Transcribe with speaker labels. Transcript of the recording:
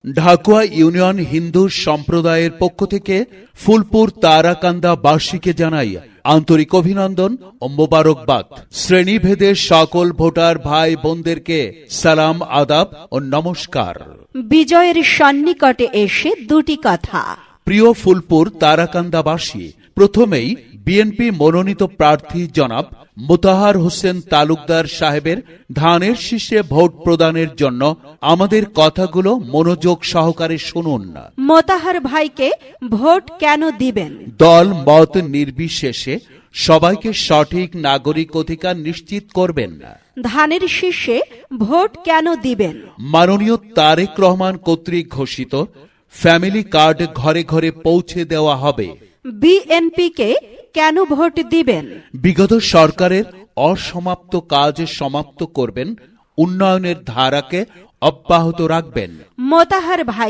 Speaker 1: ঢাকুয়া union Hindu সম্প্রদায়ের পক্ষ থেকে ফুলপুর তারাকান্দা বাসীকে জানাই আন্তরিক অভিনন্দন ও মোবারকবাদ। শ্রেণীভেদে সকল ভোটার ভাই বোনদেরকে সালাম, আদাব ও নমস্কার।
Speaker 2: বিজয়ের সন্নিকটে এসে দুটি কথা।
Speaker 1: প্রিয় ফুলপুর তারাকান্দাবাসী, প্রথমেই বিএনপি মনোনীত প্রার্থী জনাব মোতাহার হোসেন তালুকদার সাহেবের ধানের শীষে ভোট প্রদানের জন্য আমাদের কথাগুলো মনোযোগ সহকারে শুনুন।
Speaker 2: মোতাহার ভাইকে ভোট কেন দিবেন?
Speaker 1: দল মত নির্বিশেষে সবাইকে সঠিক নাগরিক অধিকার নিশ্চিত করবেন।
Speaker 2: ধানের শীষে ভোট কেন দিবেন?
Speaker 1: মাননীয় তারেক রহমান কর্তৃক ঘোষিত ফ্যামিলি কার্ড ঘরে ঘরে পৌঁছে দেওয়া হবে।
Speaker 2: বিএনপিকে কেন ভোট দিবেন?
Speaker 1: বিগত সরকারের অসমাপ্ত কাজ সমাপ্ত করবেন, উন্নয়নের ধারাকে অব্যাহত রাখবেন।
Speaker 2: মোতাহার ভাই